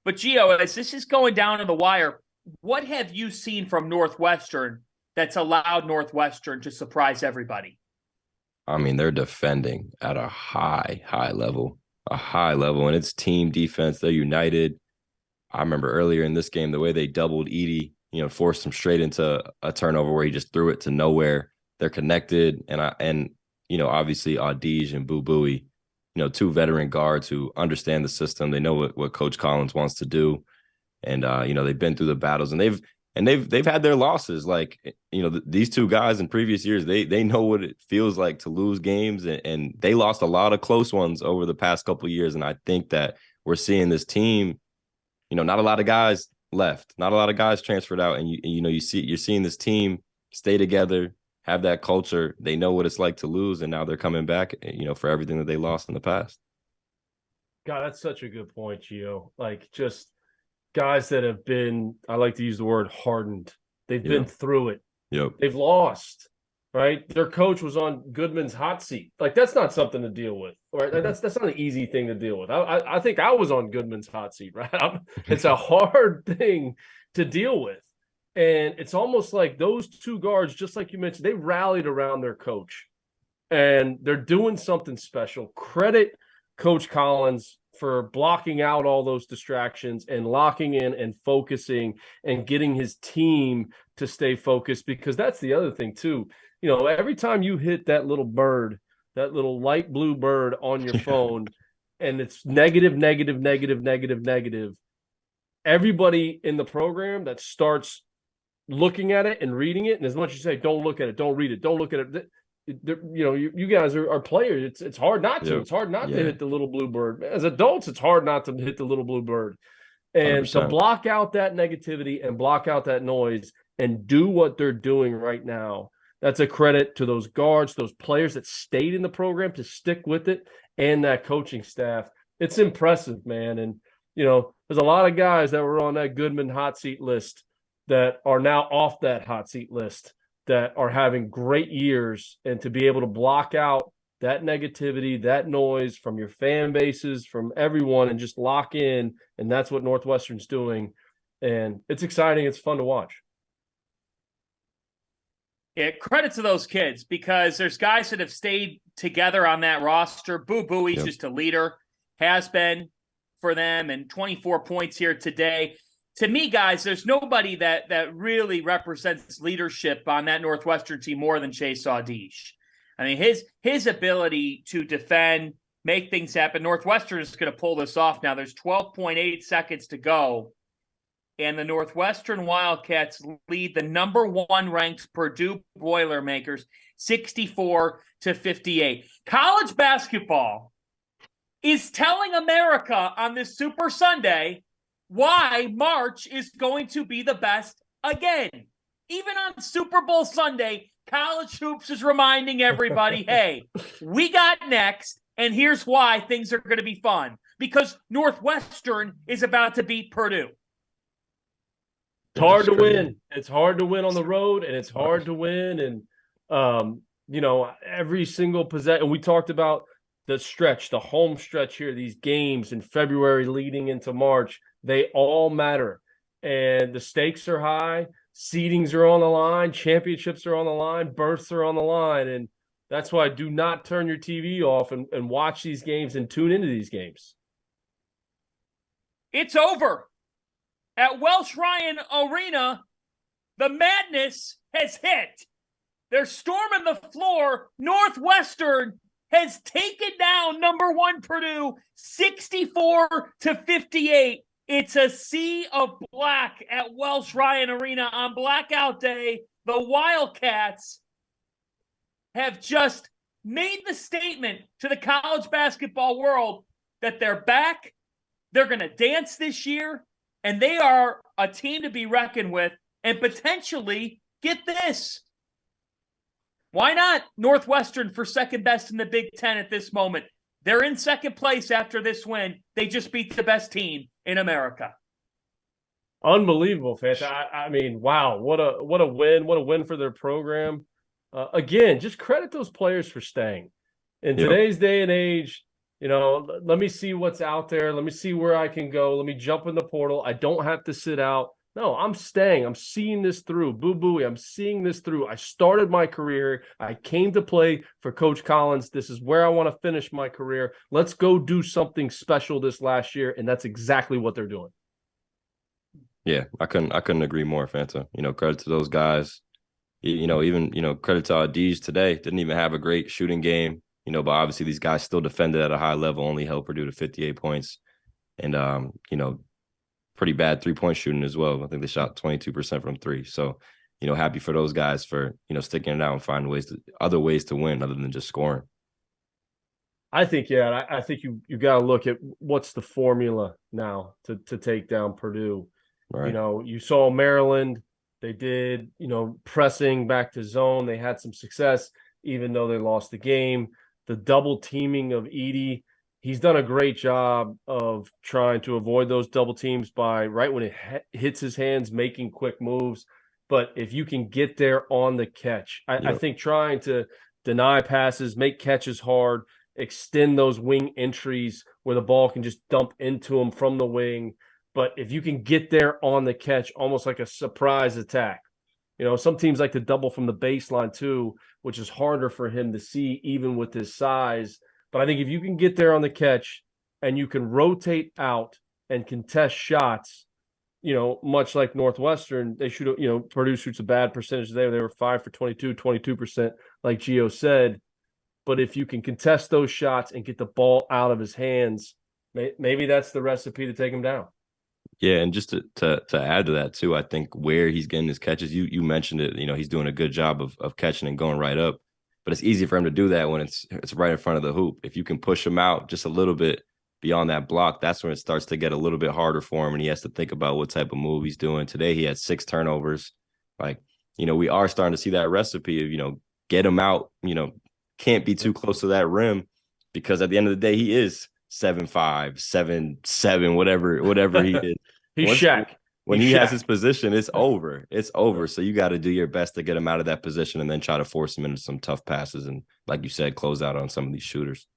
But Gio, as this is going down to the wire, what have you seen from Northwestern that's allowed Northwestern to surprise everybody? I mean, they're defending at a high level, and it's team defense. They're united. I remember earlier in this game, the way they doubled Edie, forced him straight into a turnover where he just threw it to nowhere. They're connected. Obviously Audige and Boo Booey, two veteran guards who understand the system. They know what Coach Collins wants to do. And they've been through the battles, and they've had their losses. Like, these two guys in previous years, they know what it feels like to lose games, and they lost a lot of close ones over the past couple of years. And I think that we're seeing this team, not a lot of guys left, not a lot of guys transferred out, and you're seeing this team stay together, have that culture. They know what it's like to lose, and now they're coming back, for everything that they lost in the past. God, that's such a good point, Gio. Like, just guys that have been, I like to use the word hardened. They've been through it. Yep. They've lost, right? Their coach was on Goodman's hot seat. Like, that's not something to deal with, right? Like, that's not an easy thing to deal with. I think I was on Goodman's hot seat, right? It's a hard thing to deal with. And it's almost like those two guards, just like you mentioned, they rallied around their coach. And they're doing something special. Credit Coach Collins for blocking out all those distractions and locking in and focusing and getting his team to stay focused, because that's the other thing too. Every time you hit that little bird, that little light blue bird on your phone, and it's negative, everybody in the program that starts looking at it and reading it, and as much as you say, don't look at it, don't read it, don't look at it, you guys are players. It's hard not to. It's hard not to hit the little blue bird. As adults, it's hard not to hit the little blue bird. And 100%. To block out that negativity and block out that noise and do what they're doing right now, that's a credit to those guards, those players that stayed in the program to stick with it, and that coaching staff. It's impressive, man. And, there's a lot of guys that were on that Goodman hot seat list that are now off that hot seat list, that are having great years, and to be able to block out that negativity, that noise from your fan bases, from everyone, and just lock in. And that's what Northwestern's doing. And it's exciting. It's fun to watch. Yeah, credit to those kids, because there's guys that have stayed together on that roster. Boo Booey's just a leader, has been for them, and 24 points here today. To me, guys, there's nobody that really represents leadership on that Northwestern team more than Chase Audige. I mean, his ability to defend, make things happen. Northwestern is going to pull this off now. There's 12.8 seconds to go, and the Northwestern Wildcats lead the number one ranked Purdue Boilermakers 64-58. College basketball is telling America on this Super Sunday why March is going to be the best again. Even on Super Bowl Sunday, College Hoops is reminding everybody, hey, we got next, and here's why things are going to be fun. Because Northwestern is about to beat Purdue. It's hard to win. It's hard to win on the road, and it's hard to win. And, every single possession. And we talked about the stretch, the home stretch here, these games in February leading into March. They all matter, and the stakes are high. Seedings are on the line. Championships are on the line. Berths are on the line. And that's why do not turn your TV off and watch these games and tune into these games. It's over. At Welsh Ryan Arena, the madness has hit. They're storming the floor. Northwestern has taken down number one Purdue 64-58. It's a sea of black at Welsh Ryan Arena on Blackout Day. The Wildcats have just made the statement to the college basketball world that they're back. They're going to dance this year, and they are a team to be reckoned with, and potentially, get this, why not Northwestern for second best in the Big Ten at this moment? They're in second place after this win. They just beat the best team in America. Unbelievable, Fanta. I mean, wow, what a win! What a win for their program. Again, just credit those players for staying. In today's day and age, Let me see what's out there. Let me see where I can go. Let me jump in the portal. I don't have to sit out. No, I'm staying. I'm seeing this through. Boo Booey, I'm seeing this through. I started my career. I came to play for Coach Collins. This is where I want to finish my career. Let's go do something special this last year. And that's exactly what they're doing. Yeah, I couldn't agree more, Fanta. Credit to those guys. Even credit to our D's today. Didn't even have a great shooting game. But obviously these guys still defended at a high level, only held Purdue to 58 points. And, pretty bad three-point shooting as well. I think they shot 22% from three. So, happy for those guys for, sticking it out and finding other ways to win other than just scoring. I think you got to look at what's the formula now to take down Purdue. Right. You saw Maryland. They did, pressing back to zone. They had some success, even though they lost the game. The double teaming of Edey, he's done a great job of trying to avoid those double teams by right when it hits his hands, making quick moves. But if you can get there on the catch, I think trying to deny passes, make catches hard, extend those wing entries where the ball can just dump into him from the wing. But if you can get there on the catch, almost like a surprise attack. Some teams like to double from the baseline too, which is harder for him to see even with his size. But I think if you can get there on the catch and you can rotate out and contest shots, much like Northwestern, they shoot, Purdue shoots a bad percentage there. They were 5 for 22%, like Gio said. But if you can contest those shots and get the ball out of his hands, maybe that's the recipe to take him down. Yeah, and just to add to that too, I think where he's getting his catches, you mentioned it, he's doing a good job of catching and going right up. But it's easy for him to do that when it's right in front of the hoop. If you can push him out just a little bit beyond that block, that's when it starts to get a little bit harder for him, and he has to think about what type of move he's doing. Today he had 6 turnovers. We are starting to see that recipe of, get him out, can't be too close to that rim, because at the end of the day, he is 7'5", 7'7", whatever he is. He's Shaq. When he has his position, it's over. It's over. So you got to do your best to get him out of that position and then try to force him into some tough passes and, like you said, close out on some of these shooters.